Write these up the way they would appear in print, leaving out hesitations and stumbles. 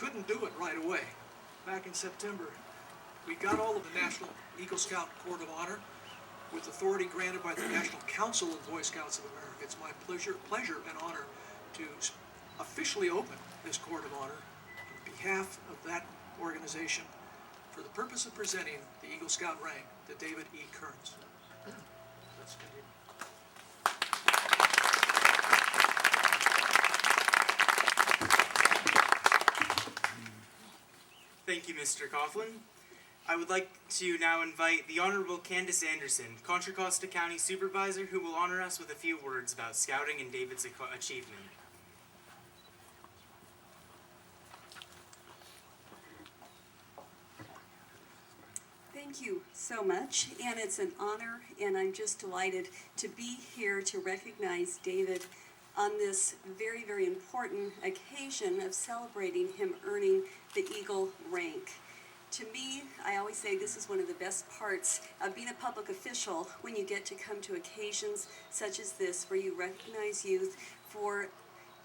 couldn't do it right away. Back in September, we got all of the National Eagle Scout Court of Honor with authority granted by the National Council of Boy Scouts of America. It's my pleasure and honor to officially open this Court of Honor on behalf of that organization for the purpose of presenting the Eagle Scout rank to David E. Kearns. Let's continue. Thank you, Mr. Coughlin. I would like to now invite the Honorable Candace Anderson, Contra Costa County Supervisor, who will honor us with a few words about Scouting and David's achievement. Thank you so much, and it's an honor, and I'm just delighted to be here to recognize David on this very, very important occasion of celebrating him earning the Eagle rank. To me, I always say this is one of the best parts of being a public official, when you get to come to occasions such as this, where you recognize youth for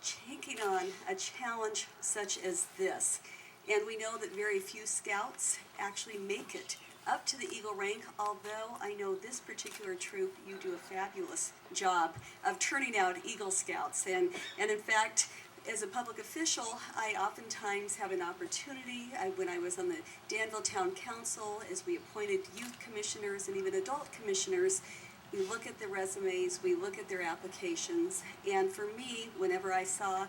taking on a challenge such as this. And we know that very few scouts actually make it up to the Eagle rank, although I know this particular troop, you do a fabulous job of turning out Eagle Scouts. And in fact, as a public official, I oftentimes have an opportunity, when I was on the Danville Town Council, as we appointed youth commissioners and even adult commissioners, we look at the resumes, we look at their applications, and for me, whenever I saw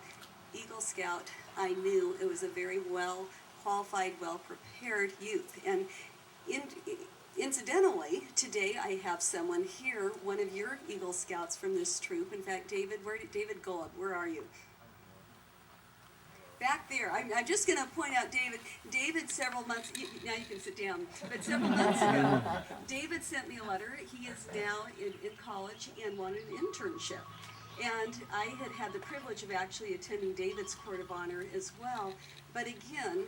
Eagle Scout, I knew it was a very well-qualified, well-prepared youth. And incidentally, today I have someone here, one of your Eagle Scouts from this troop. In fact, David Golub, where are you? Back there. I'm just going to point out David several months, now you can sit down, but several months ago, David sent me a letter. He is now in college and wanted an internship. And I had the privilege of actually attending David's Court of Honor as well. But again,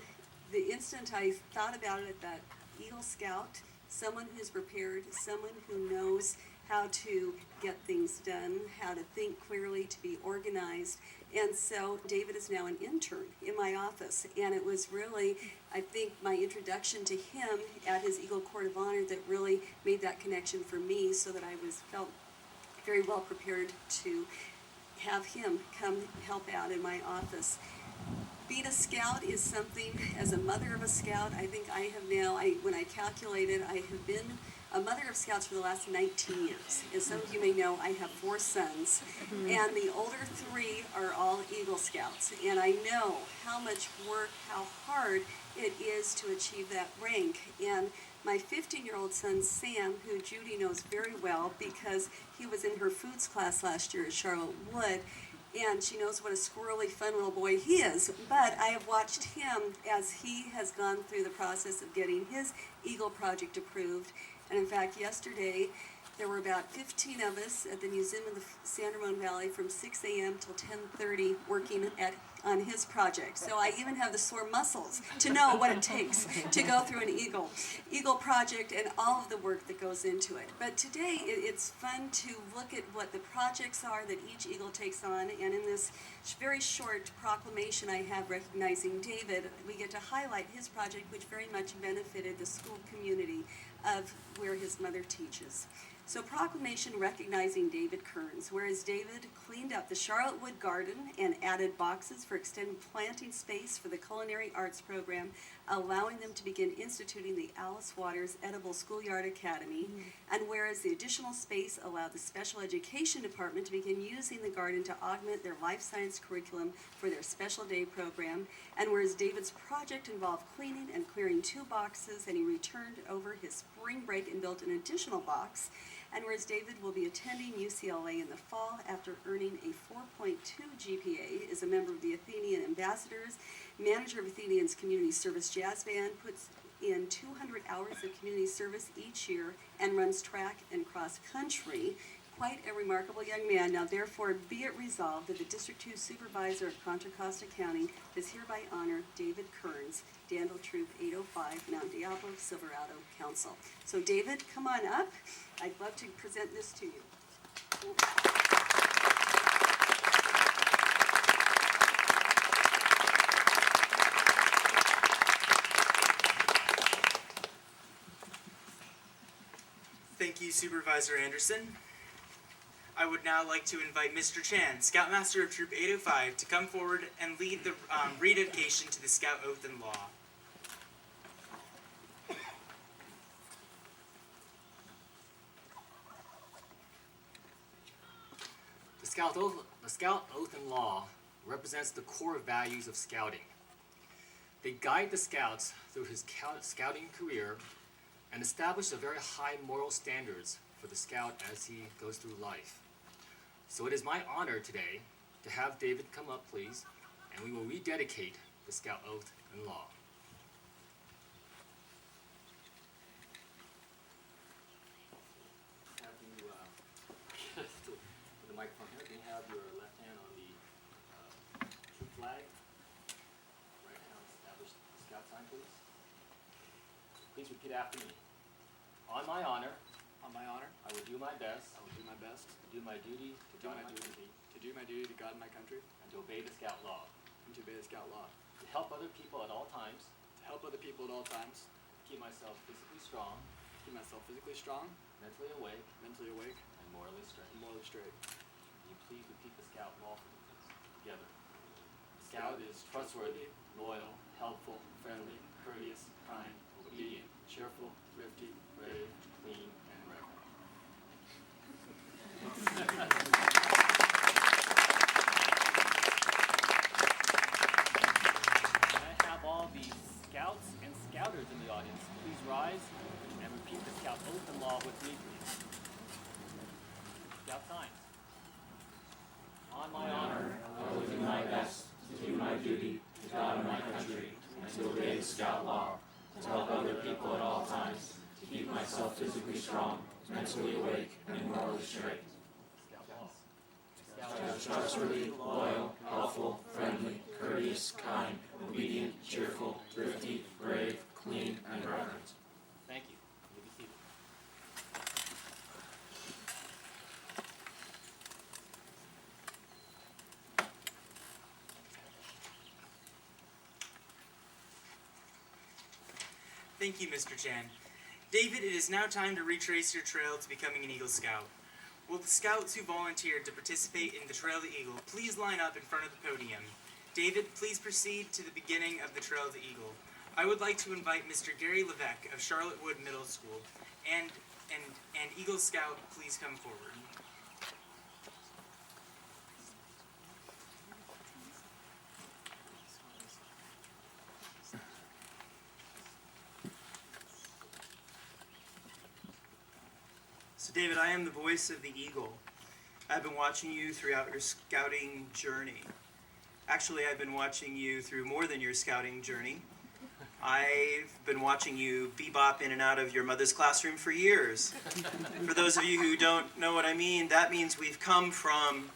the instant I thought about it, that Eagle Scout, someone who's prepared, someone who knows how to get things done, how to think clearly, to be organized. And so David is now an intern in my office. And it was really, I think, my introduction to him at his Eagle Court of Honor that really made that connection for me, so that I felt very well prepared to have him come help out in my office. Being a scout is something, as a mother of a scout, I think I have now, when I calculated, I have been a mother of scouts for the last 19 years. As some of you may know, I have 4 sons, and the older 3 are all Eagle Scouts. And I know how much work, how hard it is to achieve that rank. And my 15-year-old son, Sam, who Judy knows very well because he was in her foods class last year at Charlotte Wood, and she knows what a squirrely, fun little boy he is. But I have watched him as he has gone through the process of getting his Eagle project approved. And in fact, yesterday, there were about 15 of us at the Museum of the San Ramon Valley from 6 a.m. till 10:30 working on his project. So I even have the sore muscles to know what it takes to go through an Eagle project and all of the work that goes into it. But today, it's fun to look at what the projects are that each Eagle takes on. And in this very short proclamation I have recognizing David, we get to highlight his project, which very much benefited the school community of where his mother teaches. So proclamation recognizing David Kearns, whereas David cleaned up the Charlotte Wood Garden and added boxes for extended planting space for the Culinary Arts Program, allowing them to begin instituting the Alice Waters Edible Schoolyard Academy, and whereas the additional space allowed the Special Education Department to begin using the garden to augment their life science curriculum for their special day program, and whereas David's project involved cleaning and clearing 2 boxes, and he returned over his spring break and built an additional box, and whereas David will be attending UCLA in the fall after earning a 4.2 GPA, is a member of the Athenian Ambassadors, manager of Athenian's Community Service Jazz Band, puts in 200 hours of community service each year, and runs track and cross country. Quite a remarkable young man. Now therefore be it resolved that the District 2 Supervisor of Contra Costa County does hereby honor David Kearns, Danville Troop 805, Mount Diablo, Silverado Council. So David, come on up. I'd love to present this to you. you, Supervisor Anderson. I would now like to invite Mr. Chan, Scoutmaster of Troop 805, to come forward and lead the rededication to the Scout Oath and Law. The Scout Oath and Law represents the core values of Scouting. They guide the Scouts through his Scouting career and establish the very high moral standards for the Scout as he goes through life. So it is my honor today to have David come up, please, and we will rededicate the Scout Oath and Law. Have you, with the microphone here, can you have your left hand on the troop flag? Right hand on the established Scout sign, please. Please repeat after me. On my honor, I will do my best to do my duty to God and my country, and to obey the Scout Law, to help other people at all times, keep myself physically strong, mentally awake, and morally straight. Will you please repeat the Scout Law for me, please? Together. The Scout is trustworthy, loyal, helpful, friendly, courteous, kind, obedient, cheerful, thrifty, brave, clean, and reverent. Can I have all the Scouts and Scouters in the audience please rise and repeat the Scout Oath and Law with me, please? Scout signs. On my honor, I will do my best to do my duty to God and my country, and to obey the Scout Law, to help other people at all times, to keep myself physically strong, mentally awake, and morally straight. Scout Law. Scout is trustworthy, loyal, helpful, friendly, courteous, kind, obedient, cheerful, thrifty, brave, clean, and reverent. Thank you. You may be seated. Thank you, Mr. Chan. David, it is now time to retrace your trail to becoming an Eagle Scout. Will the Scouts who volunteered to participate in the Trail of the Eagle please line up in front of the podium? David, please proceed to the beginning of the Trail of the Eagle. I would like to invite Mr. Gary Levesque of Charlotte Wood Middle School and Eagle Scout, please come forward. So David, I am the voice of the Eagle. I've been watching you throughout your scouting journey. Actually, I've been watching you through more than your scouting journey. I've been watching you bebop in and out of your mother's classroom for years. For those of you who don't know what I mean, that means we've come from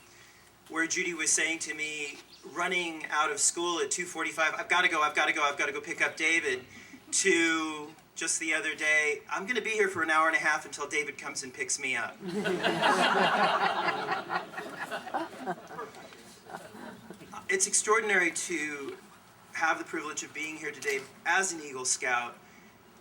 where Judy was saying to me, running out of school at 2:45, I've got to go pick up David, to just the other day, I'm going to be here for an hour and a half until David comes and picks me up. It's extraordinary to have the privilege of being here today as an Eagle Scout.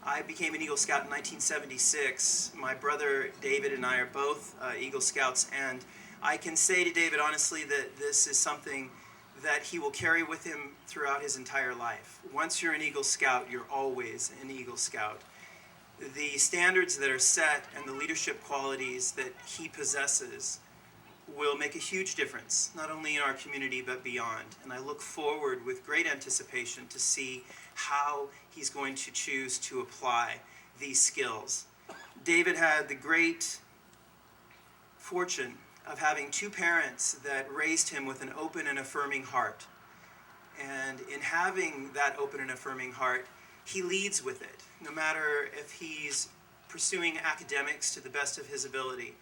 I became an Eagle Scout in 1976. My brother David and I are both Eagle Scouts, and I can say to David honestly that this is something that he will carry with him throughout his entire life. Once you're an Eagle Scout, you're always an Eagle Scout. The standards that are set and the leadership qualities that he possesses will make a huge difference, not only in our community but beyond. And I look forward with great anticipation to see how he's going to choose to apply these skills. David had the great fortune of having two parents that raised him with an open and affirming heart. And in having that open and affirming heart, he leads with it, no matter if he's pursuing academics to the best of his ability,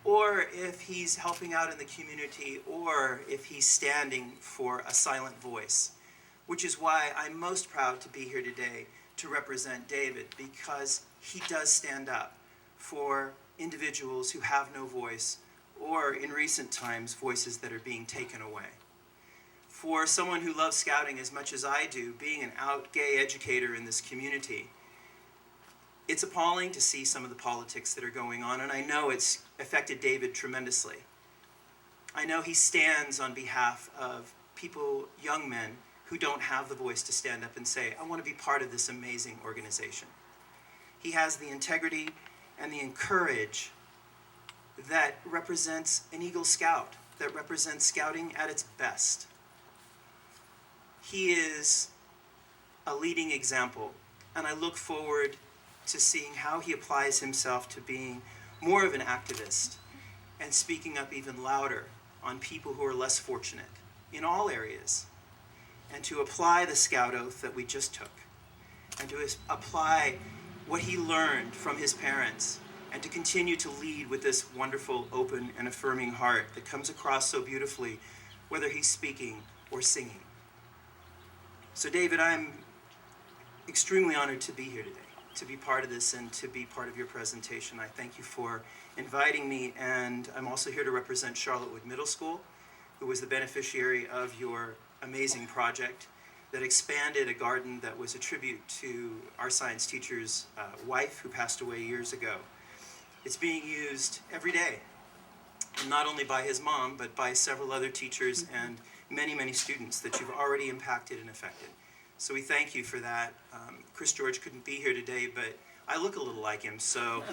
or if he's helping out in the community, or if he's standing for a silent voice. Which is why I'm most proud to be here today to represent David, because he does stand up for individuals who have no voice, or in recent times, voices that are being taken away. For someone who loves scouting as much as I do, being an out gay educator in this community, It's appalling to see some of the politics that are going on, and I know it's affected David tremendously. I know he stands on behalf of people, young men, who don't have the voice to stand up and say, I want to be part of this amazing organization. He has the integrity and the courage that represents an Eagle Scout, that represents scouting at its best. He is a leading example, and I look forward to seeing how he applies himself to being more of an activist and speaking up even louder on people who are less fortunate in all areas, and to apply the Scout Oath that we just took, and to apply what he learned from his parents, and to continue to lead with this wonderful, open, and affirming heart that comes across so beautifully, whether he's speaking or singing. So David, I'm extremely honored to be here today, to be part of this and to be part of your presentation. I thank you for inviting me, and I'm also here to represent Charlottewood Middle School, who was the beneficiary of your amazing project that expanded a garden that was a tribute to our science teacher's wife who passed away years ago. It's being used every day, and not only by his mom, but by several other teachers and many, many students that you've already impacted and affected. So we thank you for that. Chris George couldn't be here today, but I look a little like him, so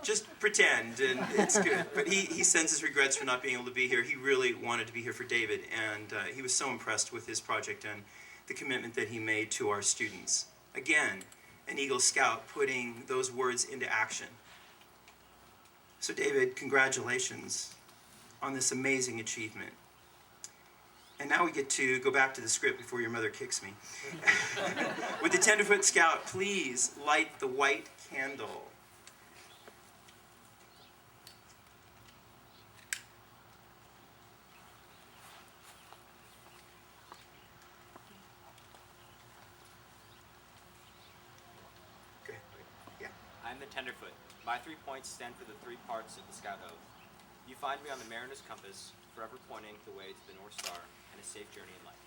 just pretend, and it's good. But he sends his regrets for not being able to be here. He really wanted to be here for David, and he was so impressed with his project and the commitment that he made to our students. Again, an Eagle Scout putting those words into action. So David, congratulations on this amazing achievement. And now we get to go back to the script before your mother kicks me. With the Tenderfoot Scout, please light the white candle. Okay. Yeah. I'm the Tenderfoot. My 3 points stand for the 3 parts of the Scout Oath. You find me on the mariner's compass, forever pointing the way to the North Star and a safe journey in life.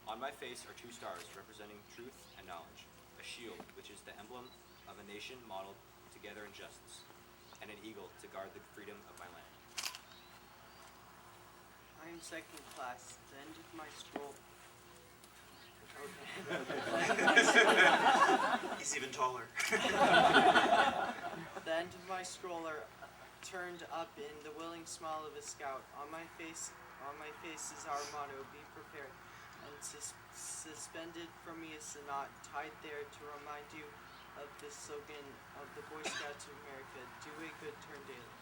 On my face are 2 stars representing truth and knowledge, a shield, which is the emblem of a nation modeled together in justice, and an eagle to guard the freedom of my land. I am second class. The end of my scroll. He's even taller. The end of my scroll are turned up in the willing smile of a scout. On my face is our motto: be prepared. And suspended from me is the knot tied there to remind you of the slogan of the Boy Scouts of America: do a good turn daily.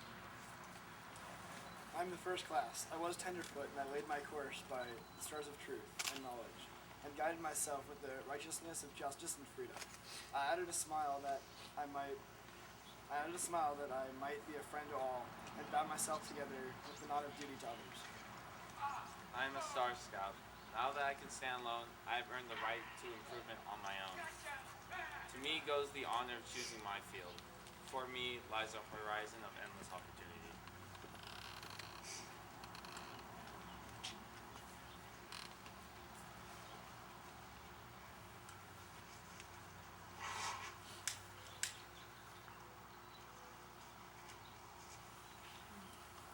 I'm the first class. I was Tenderfoot, and I laid my course by the stars of truth and knowledge, and guided myself with the righteousness of justice and freedom. I added a smile that I might be a friend to all, and bound myself together with the knot of duty to others. I am a Star Scout. Now that I can stand alone, I have earned the right to improvement on my own. To me goes the honor of choosing my field. Before me lies a horizon of endless opportunity.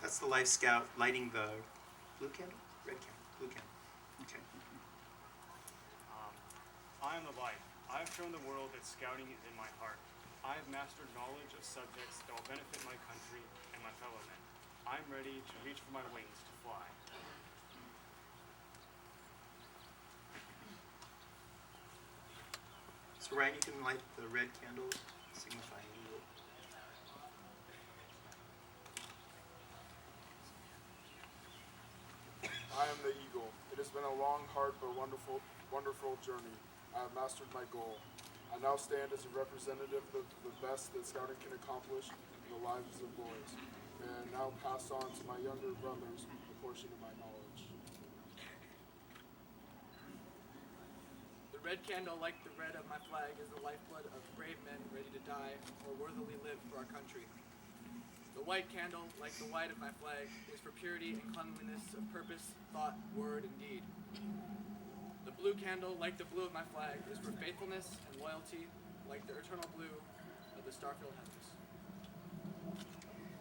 That's the Life Scout lighting the blue candle? Red candle? Blue candle. Okay. I am the light. I have shown the world that scouting is in my heart. I have mastered knowledge of subjects that will benefit my country and my fellow men. I am ready to reach for my wings to fly. So Ryan, you can light the red candle signifying eagle. I am the eagle. It has been a long, hard, but wonderful journey. I have mastered my goal. I now stand as a representative of the best that scouting can accomplish in the lives of boys, and now pass on to my younger brothers a portion of my knowledge. The red candle, like the red of my flag, is the lifeblood of brave men ready to die or worthily live for our country. The white candle, like the white of my flag, is for purity and cleanliness of purpose, thought, word, and deed. The blue blue candle, like the blue of my flag, is for faithfulness and loyalty, like the eternal blue of the star-filled heavens.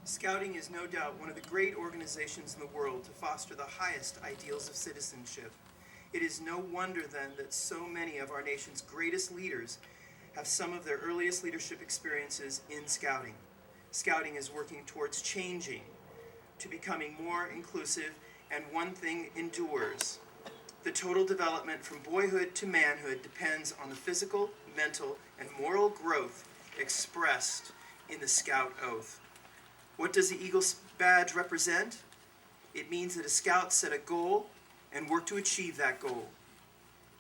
Scouting is no doubt one of the great organizations in the world to foster the highest ideals of citizenship. It is no wonder then that so many of our nation's greatest leaders have some of their earliest leadership experiences in Scouting. Scouting is working towards changing, to becoming more inclusive, and one thing endures. The total development from boyhood to manhood depends on the physical, mental, and moral growth expressed in the Scout Oath. What does the Eagle Badge represent? It means that a Scout set a goal and worked to achieve that goal.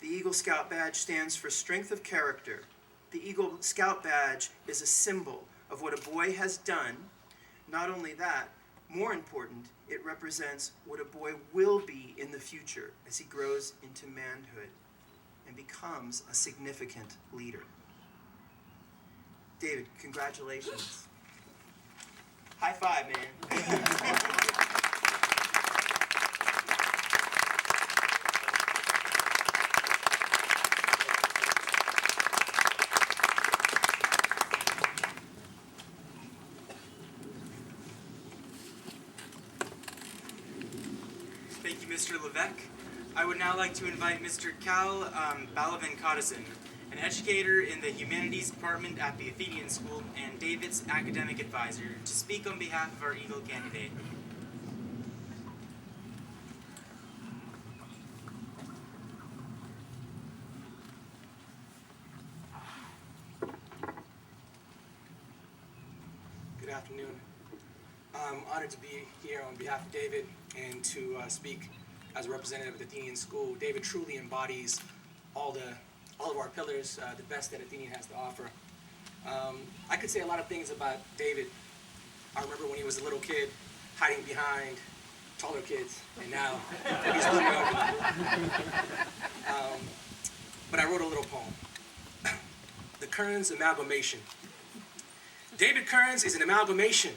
The Eagle Scout Badge stands for strength of character. The Eagle Scout Badge is a symbol of what a boy has done. Not only that, more important, it represents what a boy will be in the future as he grows into manhood and becomes a significant leader. David, congratulations. High five, man. Thank you, Mr. Levesque. I would now like to invite Mr. Cal Balavan-Cottison, an educator in the Humanities Department at the Athenian School and David's academic advisor, to speak on behalf of our Eagle candidate. Good afternoon. I'm honored to be here on behalf of David and to speak as a representative of the Athenian School. David truly embodies all of our pillars, the best that Athenian has to offer. I could say a lot of things about David. I remember when he was a little kid hiding behind taller kids, and now he's looming over them. But I wrote a little poem. The Kearns Amalgamation. David Kearns is an amalgamation.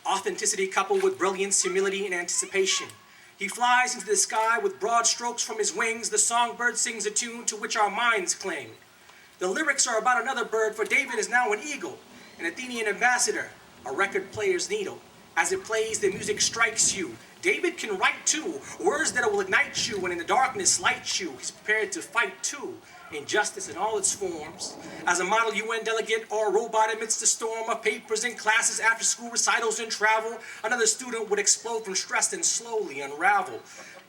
Authenticity coupled with brilliance, humility, and anticipation. He flies into the sky with broad strokes from his wings. The songbird sings a tune to which our minds cling. The lyrics are about another bird, for David is now an eagle, an Athenian ambassador, a record player's needle. As it plays, the music strikes you. David can write too, words that will ignite you and in the darkness light you. He's prepared to fight too, injustice in all its forms. As a model UN delegate or a robot amidst the storm of papers and classes, after school recitals and travel, another student would explode from stress and slowly unravel.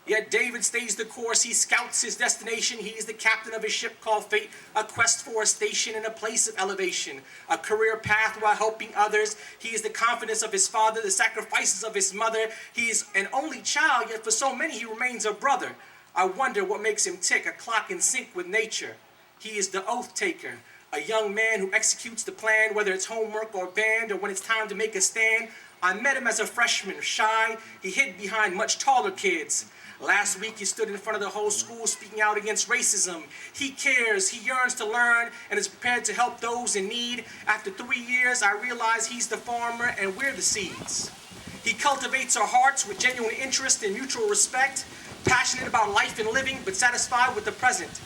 Yet David stays the course, he scouts his destination. He is the captain of a ship called fate, a quest for a station and a place of elevation, a career path while helping others. He is the confidence of his father, the sacrifices of his mother. He is an only child, yet for so many he remains a brother. I wonder what makes him tick, a clock in sync with nature. He is the oath taker, a young man who executes the plan, whether it's homework or band or when it's time to make a stand. I met him as a freshman, shy. He hid behind much taller kids. Last week he stood in front of the whole school speaking out against racism. He cares, he yearns to learn, and is prepared to help those in need. After 3 years, I realize he's the farmer and we're the seeds. He cultivates our hearts with genuine interest and mutual respect, passionate about life and living, but satisfied with the present.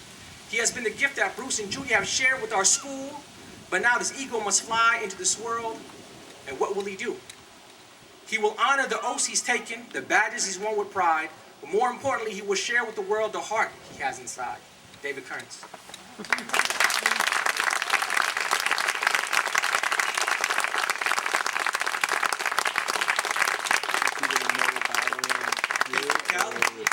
He has been the gift that Bruce and Julie have shared with our school, but now this eagle must fly into this world, and what will he do? He will honor the oaths he's taken, the badges he's won with pride, but more importantly, he will share with the world the heart he has inside. David Kearns.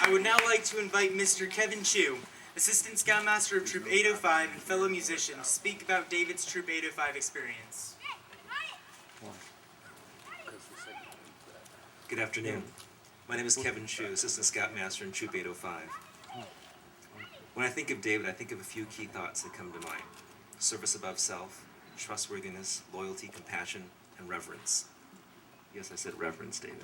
I would now like to invite Mr. Kevin Chu, Assistant Scoutmaster of Troop 805 and fellow musician, to speak about David's Troop 805 experience. Good afternoon. My name is Kevin Chu, Assistant Scoutmaster in Troop 805. When I think of David, I think of a few key thoughts that come to mind. Service above self, trustworthiness, loyalty, compassion, and reverence. Yes, I said reverence, David.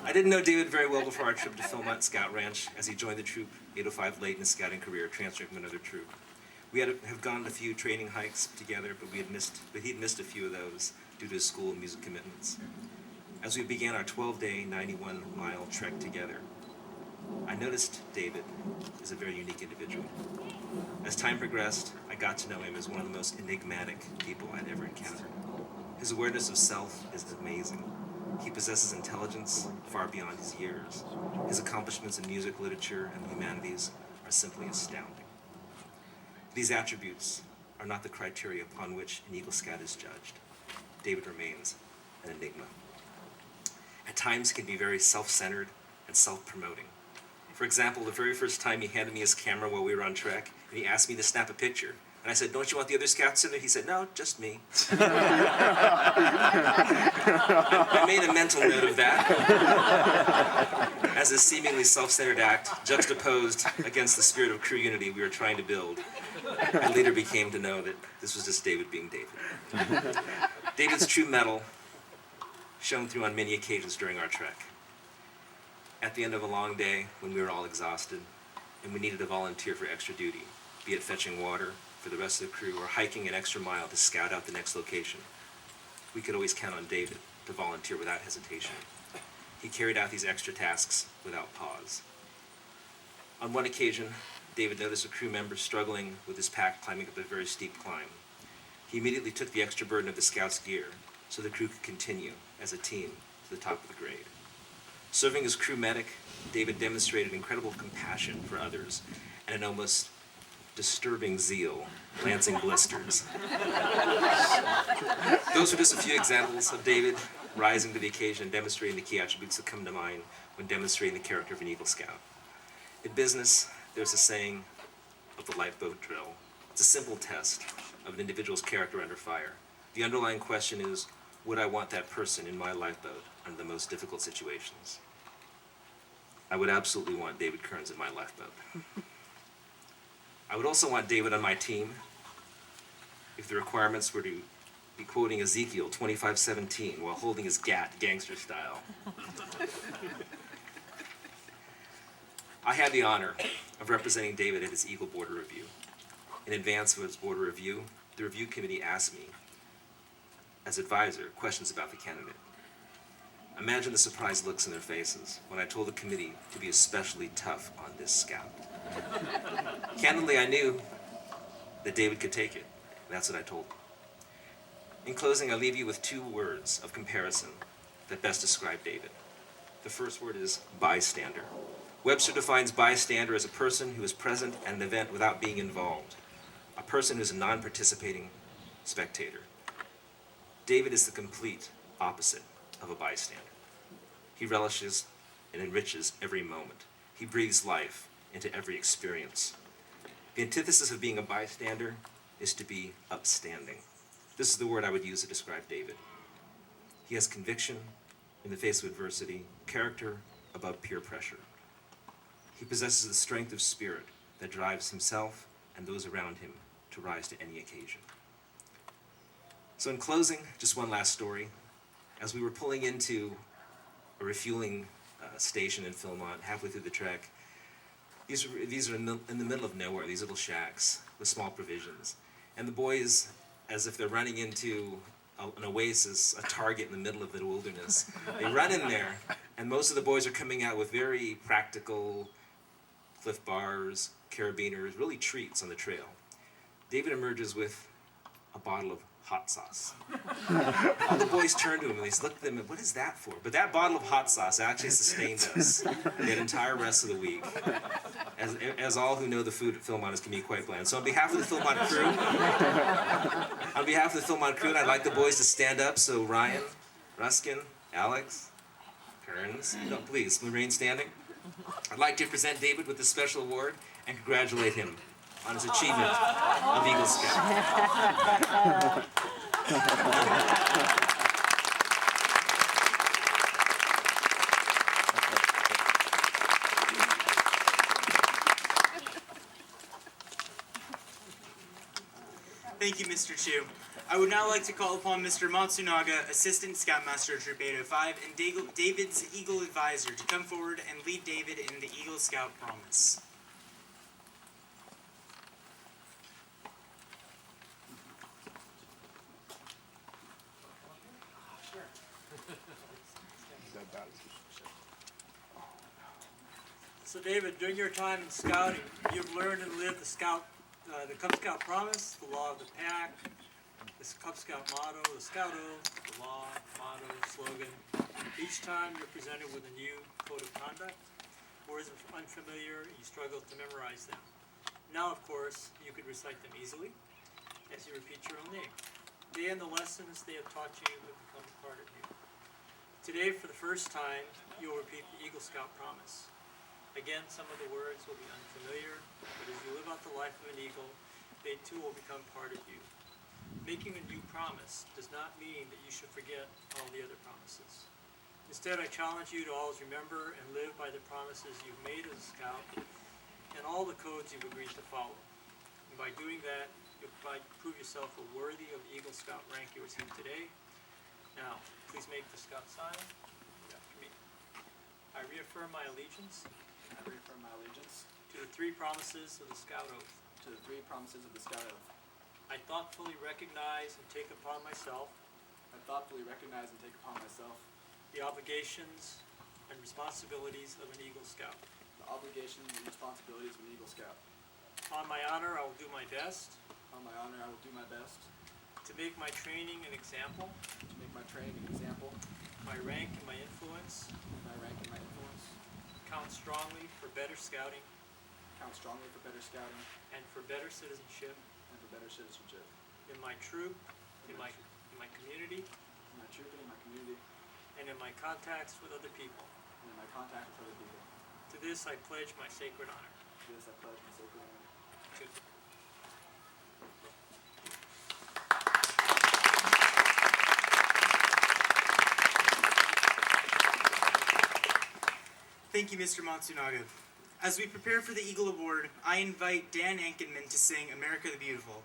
I didn't know David very well before our trip to Philmont Scout Ranch as he joined the Troop 805 late in his scouting career, transferring from another troop. We have gone on a few training hikes together, but he'd missed a few of those due to his school and music commitments. As we began our 12-day, 91-mile trek together, I noticed David, his is a very unique individual. As time progressed, I got to know him as one of the most enigmatic people I'd ever encountered. His awareness of self is amazing. He possesses intelligence far beyond his years. His accomplishments in music, literature, and the humanities are simply astounding. These attributes are not the criteria upon which an Eagle Scout is judged. David remains an enigma. At times, he can be very self-centered and self-promoting. For example, the very first time he handed me his camera while we were on trek, and he asked me to snap a picture. And I said, "Don't you want the other scouts in there?" He said, "No, just me." I made a mental note of that as a seemingly self-centered act juxtaposed against the spirit of crew unity we were trying to build. I later became to know that this was just David being David. David's true mettle shone through on many occasions during our trek. At the end of a long day, when we were all exhausted, and we needed a volunteer for extra duty, be it fetching water for the rest of the crew or hiking an extra mile to scout out the next location, we could always count on David to volunteer without hesitation. He carried out these extra tasks without pause. On one occasion, David noticed a crew member struggling with his pack climbing up a very steep climb. He immediately took the extra burden of the scout's gear so the crew could continue as a team to the top of the grade. Serving as crew medic, David demonstrated incredible compassion for others and an almost disturbing zeal, lancing blisters. Those are just a few examples of David rising to the occasion and demonstrating the key attributes that come to mind when demonstrating the character of an Eagle Scout. In business, there's a saying of the lifeboat drill. It's a simple test of an individual's character under fire. The underlying question is, would I want that person in my lifeboat under the most difficult situations? I would absolutely want David Kearns in my lifeboat. I would also want David on my team if the requirements were to be quoting Ezekiel 25:17 while holding his gat gangster style. I had the honor of representing David at his Eagle Border Review. In advance of his border review, the review committee asked me, as advisor, questions about the candidate. Imagine the surprised looks in their faces when I told the committee to be especially tough on this scout. Candidly, I knew that David could take it, and that's what I told him. In closing, I leave you with 2 words of comparison that best describe David. The first word is bystander. Webster defines bystander as a person who is present at an event without being involved, a person who is a non-participating spectator. David is the complete opposite of a bystander. He relishes and enriches every moment. He breathes life into every experience. The antithesis of being a bystander is to be upstanding. This is the word I would use to describe David. He has conviction in the face of adversity, character above peer pressure. He possesses the strength of spirit that drives himself and those around him to rise to any occasion. So in closing, just one last story. As we were pulling into a refueling station in Philmont, halfway through the trek, these are in the middle of nowhere, these little shacks with small provisions. And the boys, as if they're running into an oasis, a target in the middle of the wilderness, they run in there, and most of the boys are coming out with very practical Cliff Bars, carabiners, really treats on the trail. David emerges with a bottle of hot sauce. All the boys turn to him and they look at them and, "What is that for?" But that bottle of hot sauce actually sustained us that entire rest of the week. As all who know the food at Philmont can be quite bland. So on behalf of the Philmont crew, I'd like the boys to stand up. So Ryan, Ruskin, Alex, Kearns, please remain standing. I'd like to present David with this special award and congratulate him on his achievement of Eagle Scout. Thank you, Mr. Chu. I would now like to call upon Mr. Matsunaga, Assistant Scoutmaster of Troop 805, and David's Eagle Advisor to come forward and lead David in the Eagle Scout Promise. So David, during your time in scouting, you've learned and lived the Cub Scout promise, the law of the pack, the Cub Scout motto, the Scout oath, the law, motto, slogan. Each time you're presented with a new code of conduct, words are unfamiliar, you struggle to memorize them. Now, of course, you could recite them easily as you repeat your own name. They and the lessons they have taught you have become a part of you. Today, for the first time, you'll repeat the Eagle Scout promise. Again, some of the words will be unfamiliar, but as you live out the life of an eagle, they too will become part of you. Making a new promise does not mean that you should forget all the other promises. Instead, I challenge you to always remember and live by the promises you've made as a scout and all the codes you've agreed to follow. And by doing that, you'll prove yourself a worthy of the Eagle Scout rank you receive today. Now, please make the Scout sign after me. I reaffirm my allegiance I reaffirm my allegiance to the three promises of the Scout Oath. to the three promises of the Scout Oath. I thoughtfully recognize and take upon myself I thoughtfully recognize and take upon myself the obligations and responsibilities of an Eagle Scout. the obligations and responsibilities of an Eagle Scout. On my honor, I will do my best On my honor, I will do my best to make my training an example, to make my training an example, my rank and my influence my rank and my influence, count strongly for better scouting count strongly for better scouting and for better citizenship and for better citizenship. in my troop, In in my my community, In my troop and in my community, and in my contacts with other people. and in my contact with other people. To this I pledge my sacred honor. To this I pledge my sacred honor. To- Thank you, Mr. Matsunaga. As we prepare for the Eagle Award, I invite Dan Ankenman to sing America the Beautiful.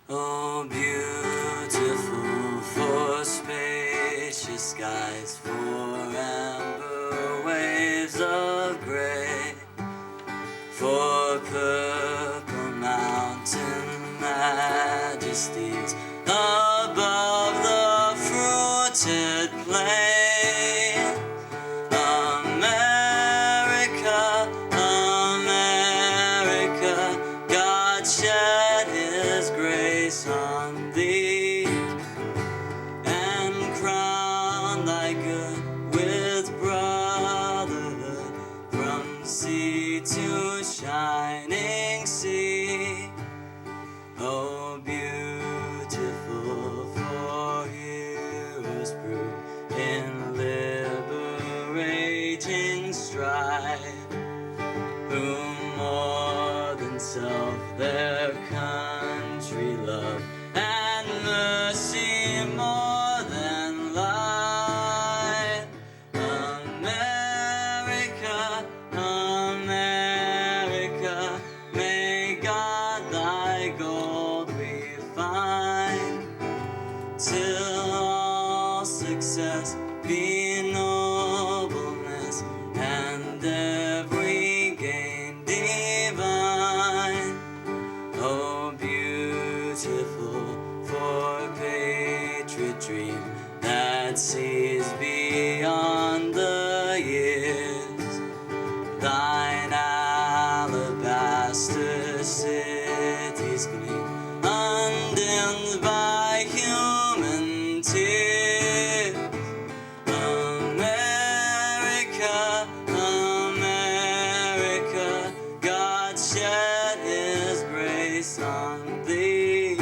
Oh, beautiful for spacious skies, for amber waves of gray, for purple mountain majesties above the fruited plain. America, America, God shed His grace on thee, and crown thy good with brotherhood from sea to shining sea. Oh, beautiful for heroes prove in liberating strife, who more than self their country love, and mercy more than life. America, America, may God thy gold refine, till all success be nobleness, and every gain divine. Oh, beautiful for patriot dream that sees beyond the years, thine alabaster cities gleam, undimmed by human tears. America, America, God shed His grace on thee,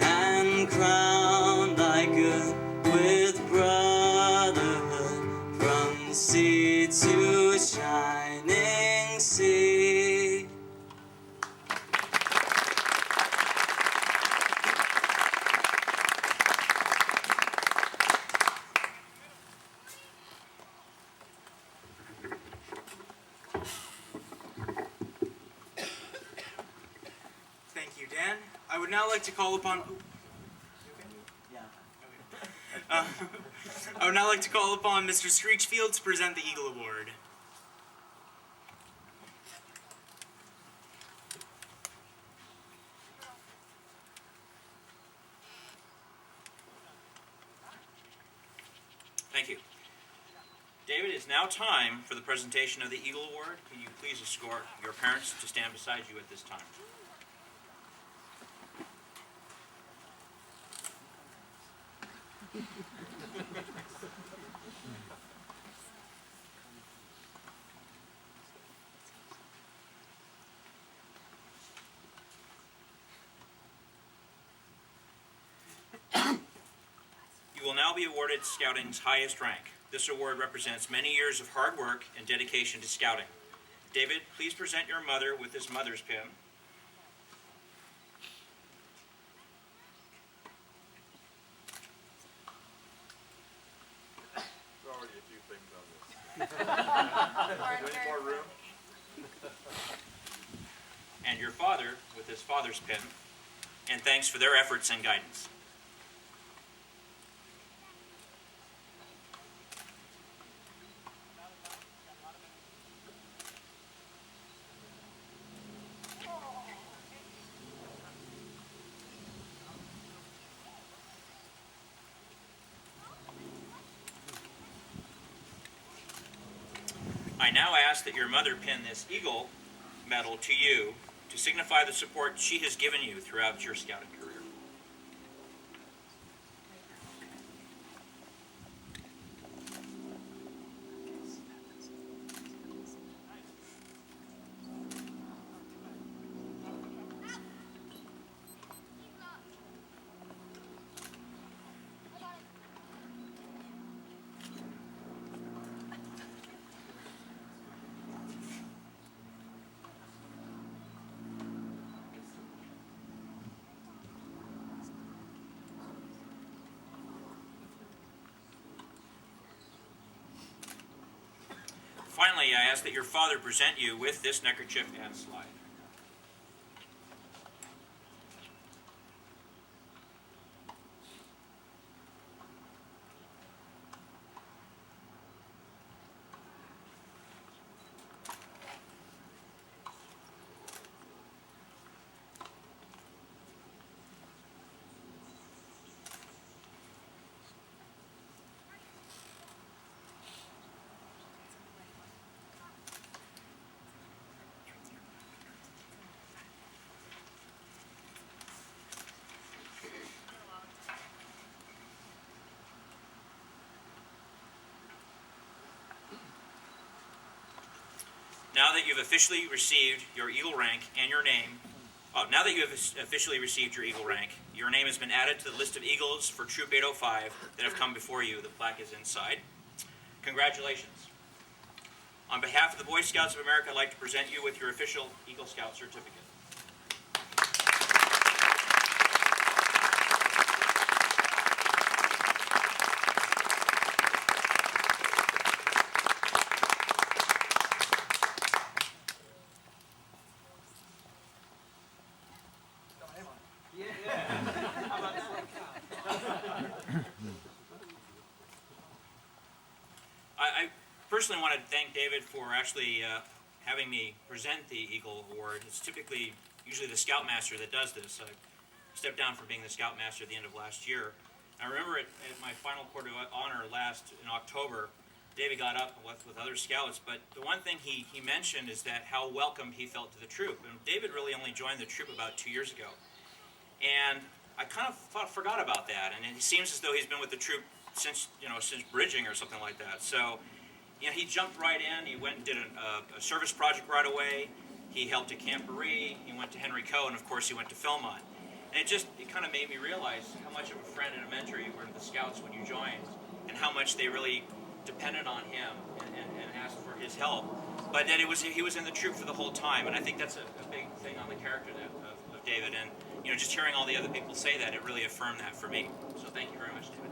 and crown thy good with brotherhood from sea to shining sea. now like to call upon. I would now like to call upon Mr. Screechfield to present the Eagle Award. Thank you. David, it's now time for the presentation of the Eagle Award. Can you please escort your parents to stand beside you at this time? You will now be awarded Scouting's highest rank. This award represents many years of hard work and dedication to Scouting. David, please present your mother with this mother's pin. There's already a few things on this. Is there any more room? And your father with his father's pin. And thanks for their efforts and guidance. I now ask that your mother pin this Eagle medal to you to signify the support she has given you throughout your Scouting career. Finally, I ask that your father present you with this neckerchief and slide. Now that you've officially received your Eagle rank and your name, now that you have officially received your Eagle rank, your name has been added to the list of Eagles for Troop 805 that have come before you. The plaque is inside. Congratulations. On behalf of the Boy Scouts of America, I'd like to present you with your official Eagle Scout certificate. I personally want to thank David for actually having me present the Eagle Award. It's usually the Scoutmaster that does this. I stepped down from being the Scoutmaster at the end of last year. I remember at my final Court of Honor in October, David got up with other Scouts, but the one thing he mentioned is that how welcome he felt to the troop. And David really only joined the troop about 2 years ago. And I kind of forgot about that, and it seems as though he's been with the troop since bridging or something like that. So, he jumped right in. He went and did a service project right away. He helped at Camp Marie. He went to Henry Coe, and of course he went to Philmont. And it kind of made me realize how much of a friend and a mentor you were to the Scouts when you joined, and how much they really depended on him and asked for his help. But that he was in the troop for the whole time, and I think that's a big thing on the character of David. And just hearing all the other people say that, it really affirmed that for me. So thank you very much, David.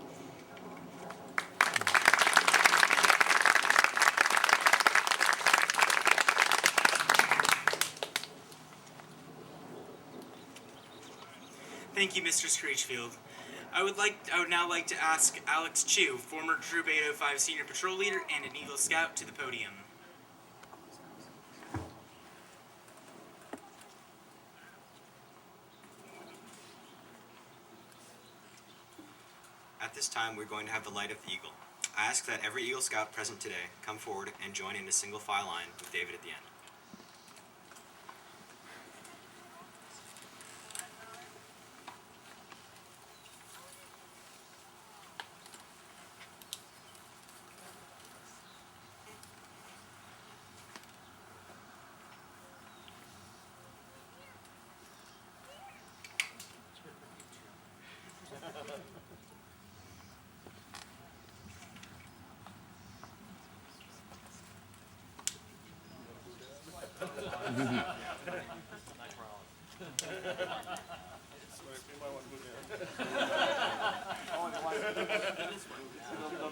Thank you, Mr. Screechfield. I would now like to ask Alex Chu, former Troop 805 Senior Patrol Leader and an Eagle Scout, to the podium. At this time, we're going to have the Light of the Eagle. I ask that every Eagle Scout present today come forward and join in a single file line with David at the end.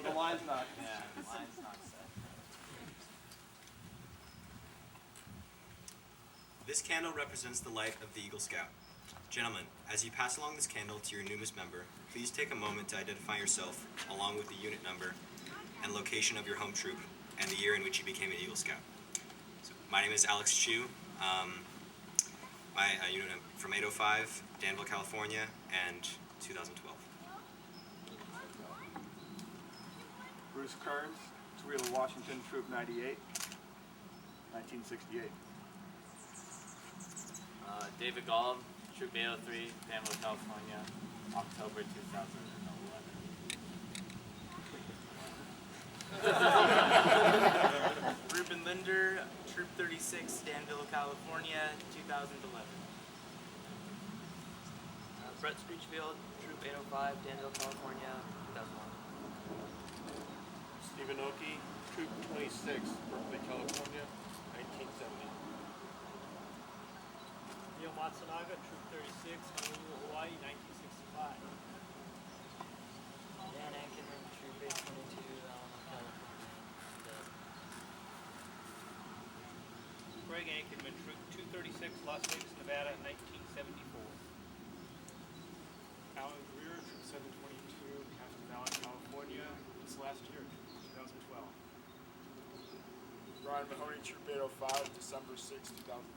The line's not set. This candle represents the light of the Eagle Scout. Gentlemen, as you pass along this candle to your newest member, please take a moment to identify yourself, along with the unit number and location of your home troop, and the year in which you became an Eagle Scout. So, my name is Alex Chu. My unit from 805, Danville, California, and 2012. Bruce Kearns, Toledo, Washington, Troop 98, 1968. David Gall, Troop 803, Danville, California, October 2011. Ruben Linder, Troop 36, Danville, California, 2011. Brett Screechfield, Troop 805, Danville, California, 2001. Stephen Oki, Troop 26, Berkeley, California, 1970. Neil Matsunaga, Troop 36, Honolulu, Hawaii, 1965. Dan Ankerman, Troop 822, Alamo, California. Greg Ankerman, Troop 236, Las Vegas, Nevada, 1974. Alan Greer, Troop 722, Castro Valley, California, this last year, 2012. Ryan Mahoney, Troop 805, December 6, 2012.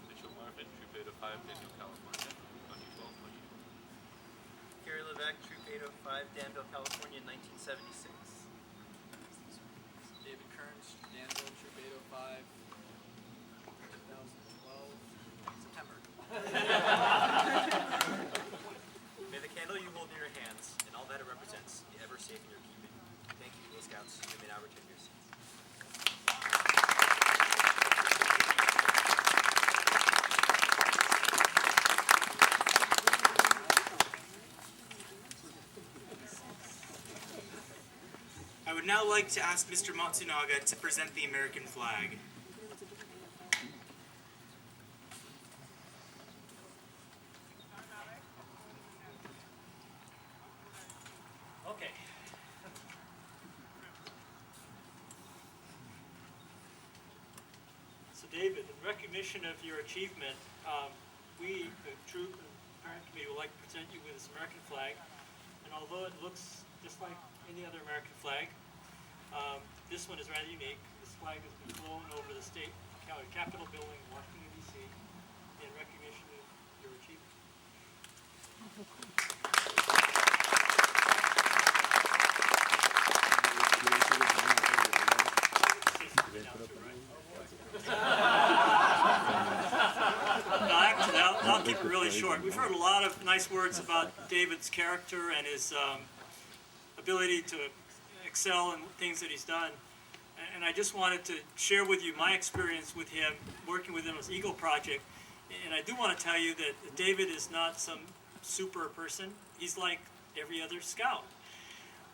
Mitchell Marvin, Troop 805, Danville, California, 2012. Gary Levesque, Troop 805, Danville, California, 1976. David Kearns, Danville, Troop 805, 2012, September. May the candle you hold in your hands and all that it represents be ever safe in your keeping. Thank you, Eagle Scouts. You may now return to your seats. I would now like to ask Mr. Matsunaga to present the American flag. Okay. So David, in recognition of your achievement, we, the troop and parent committee, would like to present you with this American flag. And although it looks just like any other American flag, this one is rather unique. This flag has been flown over the state Capitol building in Washington, D.C. in recognition of your achievement. Actually, I'll keep it really short. We've heard a lot of nice words about David's character and his ability to excel in things that he's done. And I just wanted to share with you my experience with him, working with him on his Eagle Project. And I do want to tell you that David is not some super person. He's like every other scout.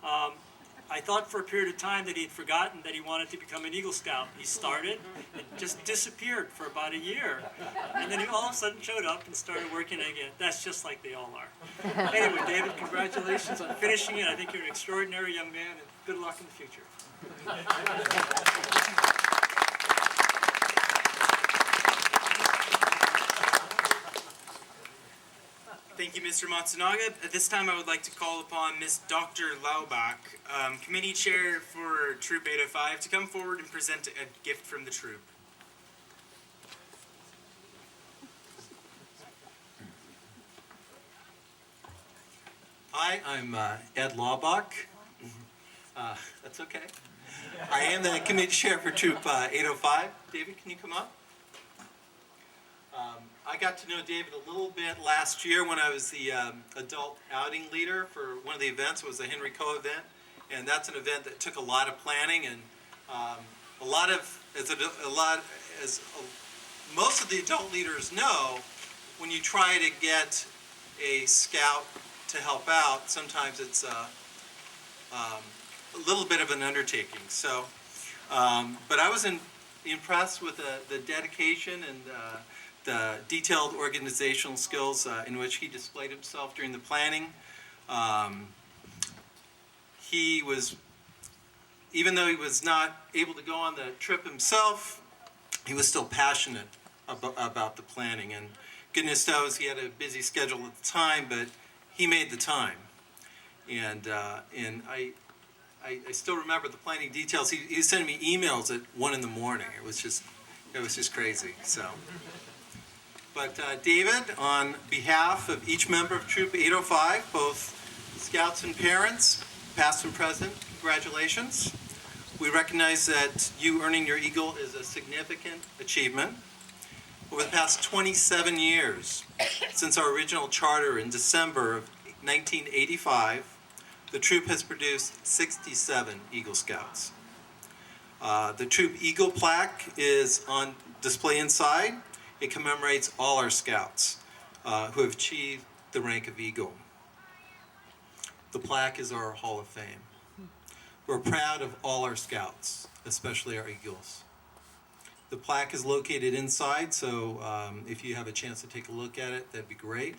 I thought for a period of time that he'd forgotten that he wanted to become an Eagle Scout. He started, it just disappeared for about a year. And then he all of a sudden showed up and started working again. That's just like they all are. Anyway, David, congratulations on finishing it. I think you're an extraordinary young man, and good luck in the future. Thank you, Mr. Matsunaga. At this time, I would like to call upon Ms. Dr. Laubach, Committee Chair for Troop 805, to come forward and present a gift from the troop. Hi, I'm Ed Laubach. That's okay. I am the committee chair for Troop 805. David, can you come up? I got to know David a little bit last year when I was the adult outing leader for one of the events. It was the Henry Coe event, and that's an event that took a lot of planning and most of the adult leaders know, when you try to get a scout to help out, sometimes it's a little bit of an undertaking. So, but I was impressed with the dedication and the detailed organizational skills in which he displayed himself during the planning. He was, even though he was not able to go on the trip himself, he was still passionate about the planning. And goodness knows he had a busy schedule at the time, but he made the time. And I still remember the planning details. He was sending me emails at 1 in the morning. It was just crazy. So. But David, on behalf of each member of Troop 805, both scouts and parents, past and present, congratulations. We recognize that you earning your Eagle is a significant achievement. Over the past 27 years, since our original charter in December of 1985, the troop has produced 67 Eagle Scouts. The Troop Eagle plaque is on display inside. It commemorates all our scouts who have achieved the rank of Eagle. The plaque is our Hall of Fame. We're proud of all our scouts, especially our Eagles. The plaque is located inside, so if you have a chance to take a look at it, that'd be great.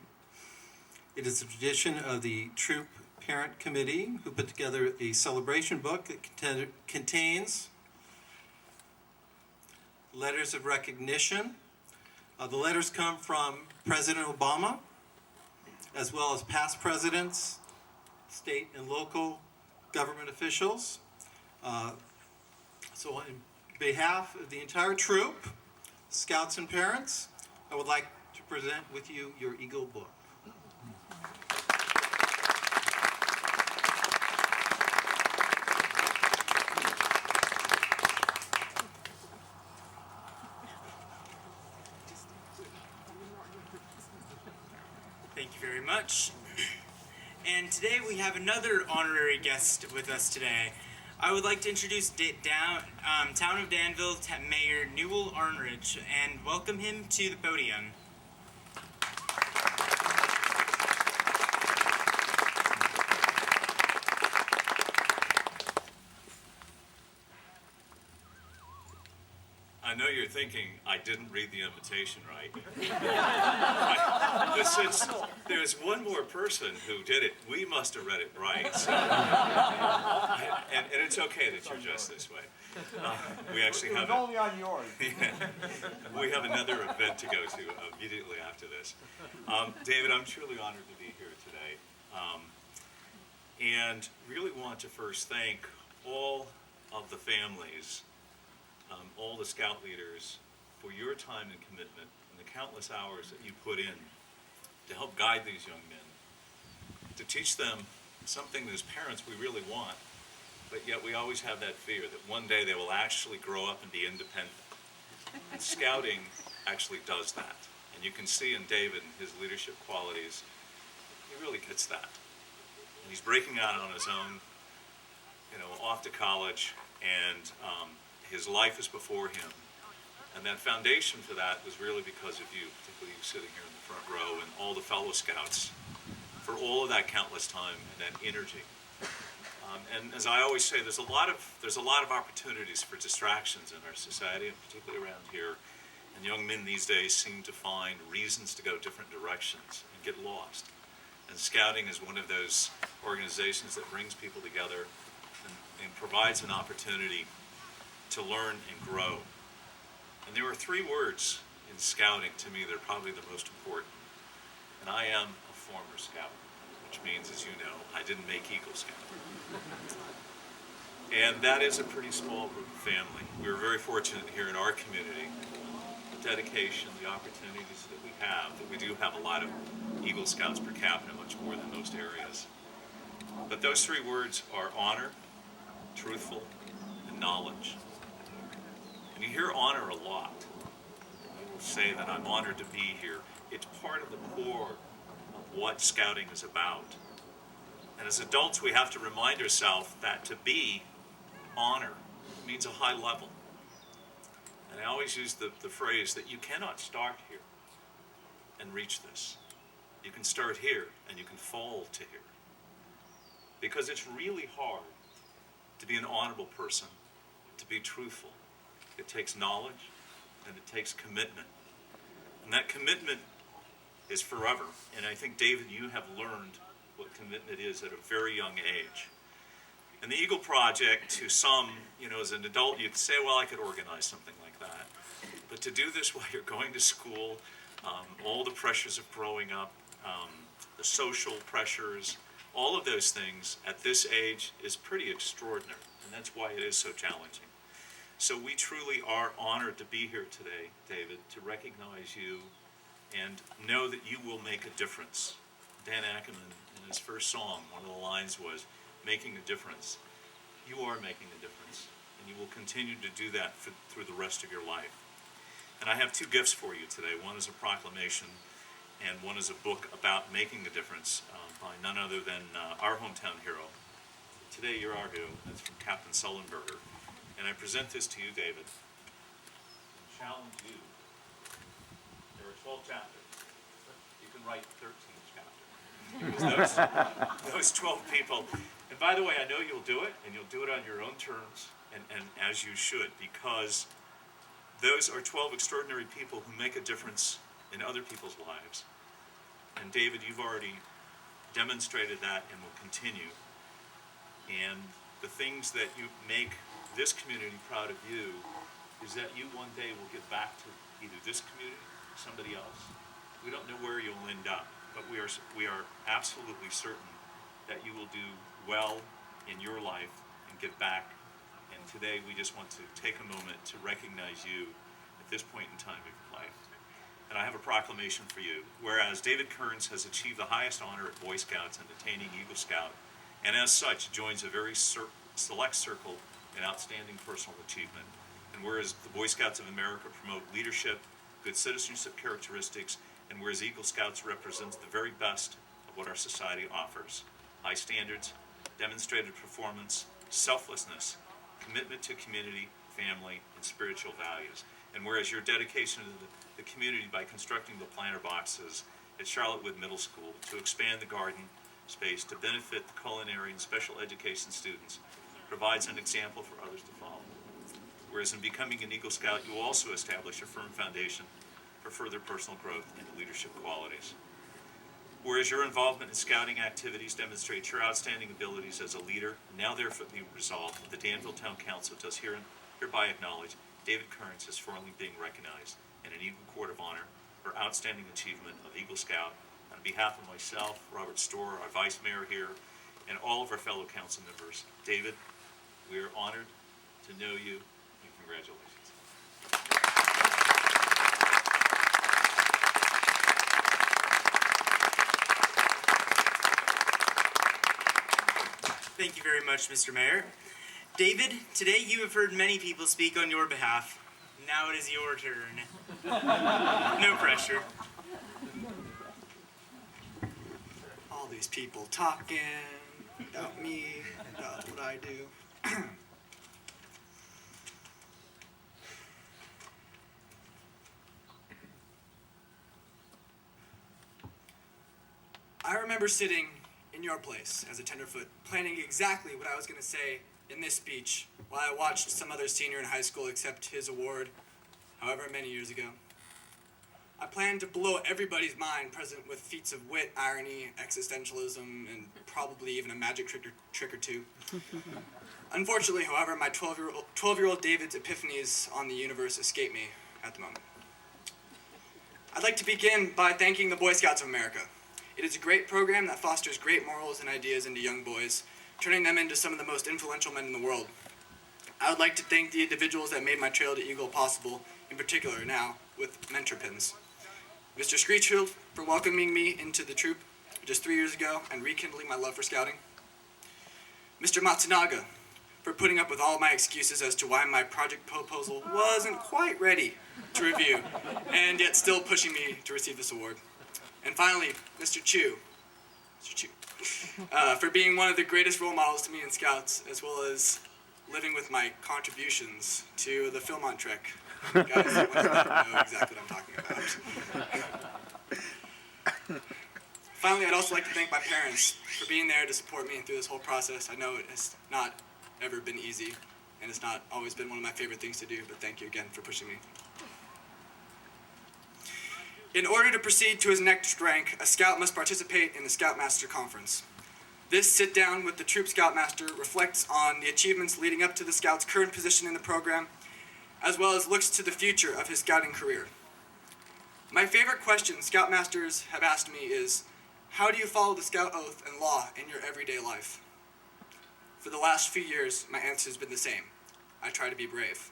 It is a tradition of the Troop Parent Committee, who put together a celebration book that contains letters of recognition. The letters come from President Obama, as well as past presidents, state and local government officials. So on behalf of the entire troop, scouts and parents, I would like to present with you your Eagle book. Thank you very much. And today we have another honorary guest with us today. I would like to introduce Town of Danville Mayor Newell Arnridge and welcome him to the podium. I know you're thinking I didn't read the invitation right. Since there's one more person who did it, we must have read it right. So. And it's okay that you're dressed this way. We actually have only on yours. We have another event to go to immediately after this. David, I'm truly honored to be here today, and really want to first thank all of the families, all the scout leaders, for your time and commitment and the countless hours that you put in to help guide these young men, to teach them something that as parents we really want, but yet we always have that fear that one day they will actually grow up and be independent. And scouting actually does that. And you can see in David and his leadership qualities, he really gets that. And he's breaking out on his own, off to college, and his life is before him. And that foundation for that was really because of you, particularly you sitting here in the front row, and all the fellow scouts, for all of that countless time and that energy. And as I always say, there's a lot of opportunities for distractions in our society, and particularly around here. And young men these days seem to find reasons to go different directions and get lost. And scouting is one of those organizations that brings people together and provides an opportunity to learn and grow. And there are 3 words in scouting to me that are probably the most important. And I am a former Scout, which means, as you know, I didn't make Eagle Scout. And that is a pretty small group of family. We're very fortunate here in our community, the dedication, the opportunities that we have, that we do have a lot of Eagle Scouts per capita, much more than most areas. But those three words are honor, truthful, and knowledge. And you hear honor a lot. I will say that I'm honored to be here. It's part of the core of what Scouting is about. And as adults, we have to remind ourselves that to be honor means a high level. And I always use the phrase that you cannot start here and reach this. You can start here and you can fall to here. Because it's really hard to be an honorable person, to be truthful. It takes knowledge and it takes commitment. And that commitment is forever. And I think, David, you have learned what commitment is at a very young age. And the Eagle Project, to some, as an adult, you could say, well, I could organize something like that. But to do this while you're going to school, all the pressures of growing up, the social pressures, all of those things at this age is pretty extraordinary. And that's why it is so challenging. So we truly are honored to be here today, David, to recognize you and know that you will make a difference. Dan Ackerman, in his first song, one of the lines was, making a difference. You are making a difference, and you will continue to do that through the rest of your life. And I have two gifts for you today. One is a proclamation, and one is a book about making a difference by none other than our hometown hero. Today you're our hero. That's from Captain Sullenberger. And I present this to you, David, and challenge you. There are 12 chapters. You can write 13th chapter. Because those 12 people, and by the way, I know you'll do it, and you'll do it on your own terms, and as you should, because those are 12 extraordinary people who make a difference in other people's lives. And David, you've already demonstrated that and will continue. And the things that you make this community proud of you is that you one day will give back to either this community or somebody else. We don't know where you'll end up, but we are absolutely certain that you will do well in your life and give back. And today we just want to take a moment to recognize you at this point in time of your life. And I have a proclamation for you. Whereas David Kearns has achieved the highest honor at Boy Scouts and attaining Eagle Scout, and as such joins a very select circle in outstanding personal achievement. And whereas the Boy Scouts of America promote leadership, good citizenship characteristics, and whereas Eagle Scouts represents the very best of what our society offers, high standards, demonstrated performance, selflessness, commitment to community, family, and spiritual values. And whereas your dedication to the community by constructing the planter boxes at Charlottewood Middle School to expand the garden space to benefit the culinary and special education students provides an example for others to follow. Whereas in becoming an Eagle Scout, you also establish a firm foundation for further personal growth and leadership qualities. Whereas your involvement in Scouting activities demonstrates your outstanding abilities as a leader, now therefore be resolved that the Danville Town Council does hereby acknowledge David Kearns is formally being recognized in an Eagle Court of Honor for outstanding achievement of Eagle Scout. On behalf of myself, Robert Storr, our Vice Mayor here, and all of our fellow council members, David, we are honored to know you, and congratulations. Thank you very much, Mr. Mayor. David, today you have heard many people speak on your behalf. Now it is your turn. No pressure. All these people talking about me, about what I do. I remember sitting in your place as a tenderfoot, planning exactly what I was going to say in this speech while I watched some other senior in high school accept his award, however many years ago. I planned to blow everybody's mind present with feats of wit, irony, existentialism, and probably even a magic trick or two. Unfortunately, however, my 12-year-old David's epiphanies on the universe escape me at the moment. I'd like to begin by thanking the Boy Scouts of America. It is a great program that fosters great morals and ideas into young boys, turning them into some of the most influential men in the world. I would like to thank the individuals that made my trail to Eagle possible, in particular now, with mentor pins. Mr. Screechfield for welcoming me into the troop just 3 years ago and rekindling my love for scouting. Mr. Matsunaga for putting up with all my excuses as to why my project proposal wasn't quite ready to review, and yet still pushing me to receive this award. And finally, Mr. Chu, for being one of the greatest role models to me in Scouts, as well as living with my contributions to the Philmont Trek. You guys know exactly what I'm talking about. Finally, I'd also like to thank my parents for being there to support me through this whole process. I know it has not ever been easy, and it's not always been one of my favorite things to do, but thank you again for pushing me. In order to proceed to his next rank, a Scout must participate in the Scoutmaster Conference. This sit-down with the Troop Scoutmaster reflects on the achievements leading up to the Scout's current position in the program, as well as looks to the future of his Scouting career. My favorite question Scoutmasters have asked me is, how do you follow the Scout Oath and law in your everyday life? For the last few years, my answer has been the same. I try to be brave.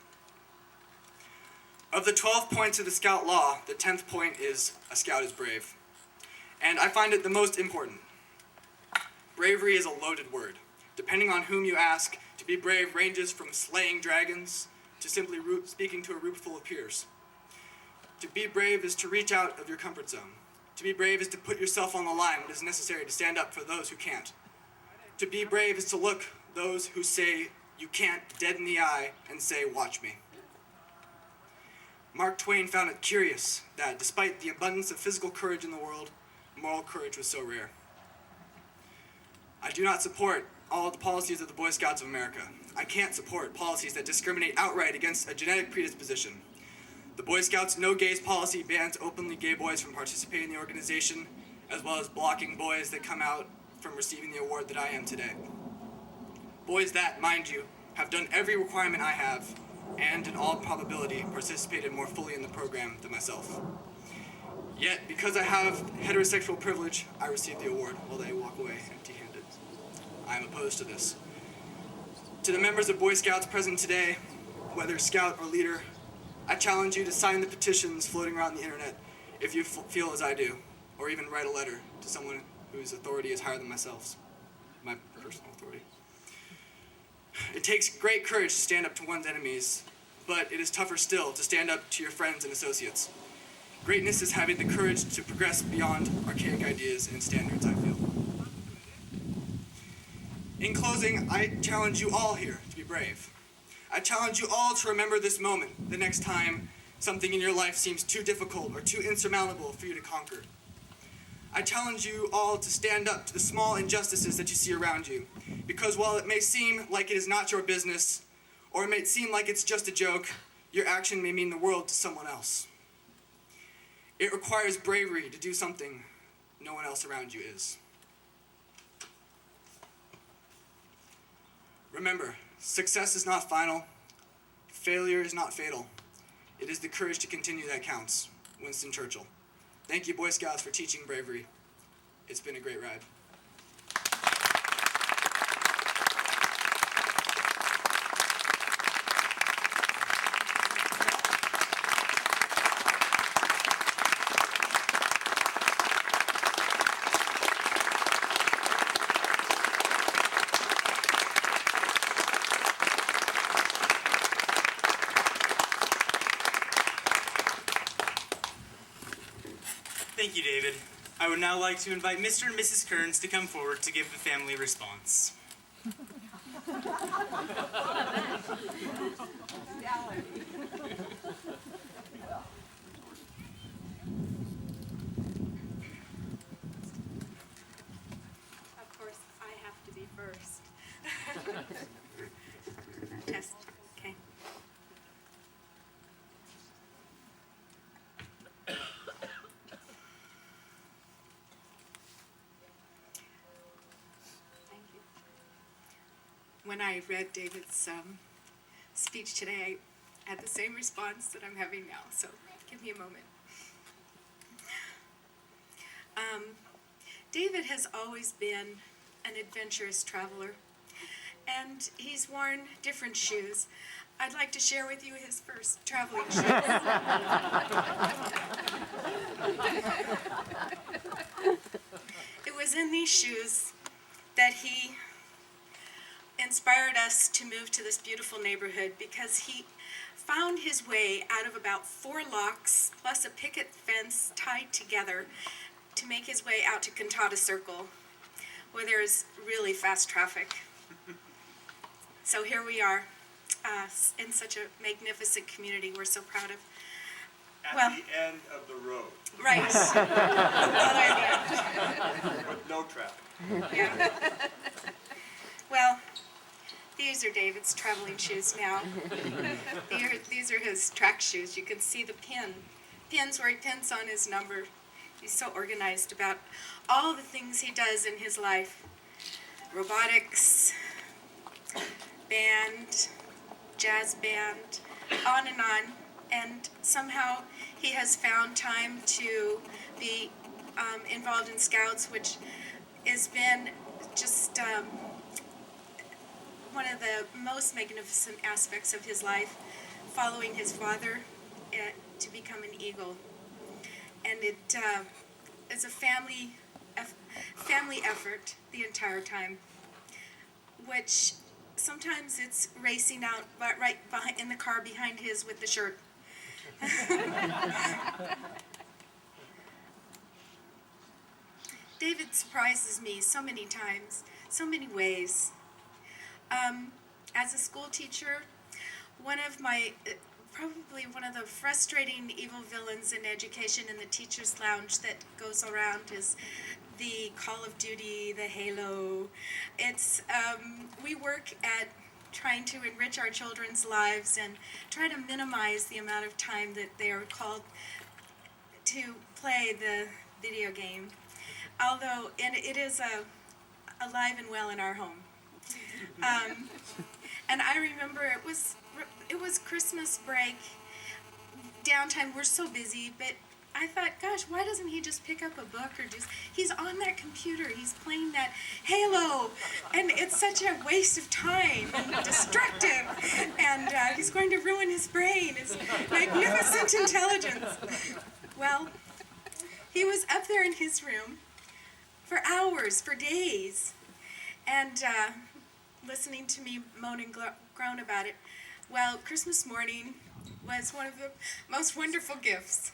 Of the 12 points of the Scout Law, the 10th point is, a Scout is brave. And I find it the most important. Bravery is a loaded word. Depending on whom you ask, to be brave ranges from slaying dragons to simply speaking to a room full of peers. To be brave is to reach out of your comfort zone. To be brave is to put yourself on the line when it is necessary to stand up for those who can't. To be brave is to look those who say you can't dead in the eye and say, watch me. Mark Twain found it curious that despite the abundance of physical courage in the world, moral courage was so rare. I do not support all of the policies of the Boy Scouts of America. I can't support policies that discriminate outright against a genetic predisposition. The Boy Scouts No Gays policy bans openly gay boys from participating in the organization, as well as blocking boys that come out from receiving the award that I am today. Boys that, mind you, have done every requirement I have, and in all probability participated more fully in the program than myself. Yet, because I have heterosexual privilege, I receive the award while they walk away empty-handed. I am opposed to this. To the members of Boy Scouts present today, whether Scout or leader, I challenge you to sign the petitions floating around the internet if you feel as I do, or even write a letter to someone whose authority is higher than myself, my personal authority. It takes great courage to stand up to one's enemies, but it is tougher still to stand up to your friends and associates. Greatness is having the courage to progress beyond archaic ideas and standards, I feel. In closing, I challenge you all here to be brave. I challenge you all to remember this moment the next time something in your life seems too difficult or too insurmountable for you to conquer. I challenge you all to stand up to the small injustices that you see around you, because while it may seem like it is not your business, or it may seem like it's just a joke, your action may mean the world to someone else. It requires bravery to do something no one else around you is. Remember, success is not final. Failure is not fatal. It is the courage to continue that counts. Winston Churchill. Thank you, Boy Scouts, for teaching bravery. It's been a great ride. Thank you, David. I would now like to invite Mr. and Mrs. Kearns to come forward to give the family response. Of course, I have to be first. Test. Okay. Thank you. When I read David's speech today, I had the same response that I'm having now, so give me a moment. David has always been an adventurous traveler, and he's worn different shoes. I'd like to share with you his first traveling shoes. It was in these shoes that he inspired us to move to this beautiful neighborhood, because he found his way out of about 4 locks plus a picket fence tied together to make his way out to Cantata Circle, where there's really fast traffic. So here we are, in such a magnificent community we're so proud of. At Well, the end of the road. right. Other end. With no traffic. Yeah. Well, these are David's traveling shoes now. These are his track shoes. You can see the pins where he pins on his number. He's so organized about all the things he does in his life. Robotics, band, jazz band, on. And somehow he has found time to be involved in Scouts, which has been just one of the most magnificent aspects of his life, following his father to become an Eagle. And it is a family effort the entire time, which sometimes it's racing out right behind, in the car behind his with the shirt. David surprises me so many times, so many ways. As a school teacher, probably one of the frustrating evil villains in education in the teacher's lounge that goes around is the Call of Duty, the Halo. It's, we work at trying to enrich our children's lives and try to minimize the amount of time that they are called to play the video game. Although, and it is alive and well in our home. And I remember it was Christmas break, downtime. We're so busy, but I thought, gosh, why doesn't he just pick up a book or just? He's on that computer. He's playing that Halo, and it's such a waste of time and destructive. And he's going to ruin his brain, his magnificent intelligence. Well, he was up there in his room for hours, for days, and listening to me moan and groan about it. Well, Christmas morning was one of the most wonderful gifts.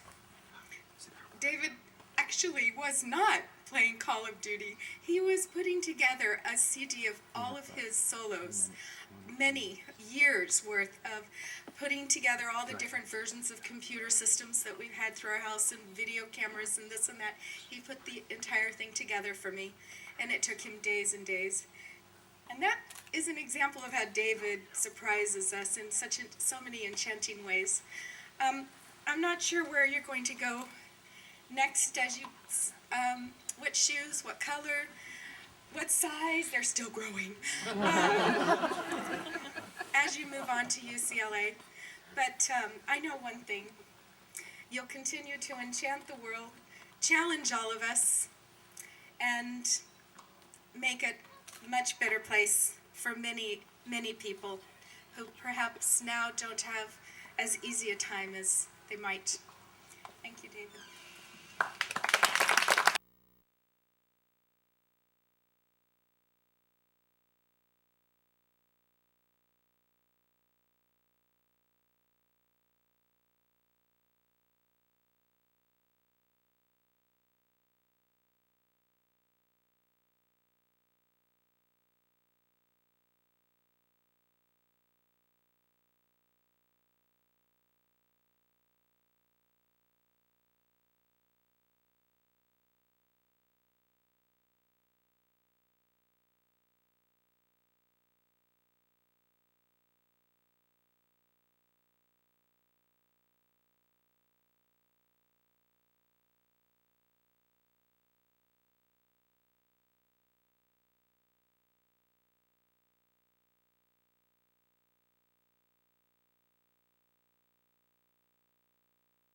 David actually was not playing Call of Duty. He was putting together a CD of all of his solos, many years worth of putting together all the different versions of computer systems that we've had through our house and video cameras and this and that. He put the entire thing together for me, and it took him days and days. And that is an example of how David surprises us in so many enchanting ways. I'm not sure where you're going to go next, as you, what shoes, what color, what size, they're still growing, as you move on to UCLA. But I know one thing, you'll continue to enchant the world, challenge all of us, and make it a much better place for many, many people who perhaps now don't have as easy a time as they might. Thank you, David.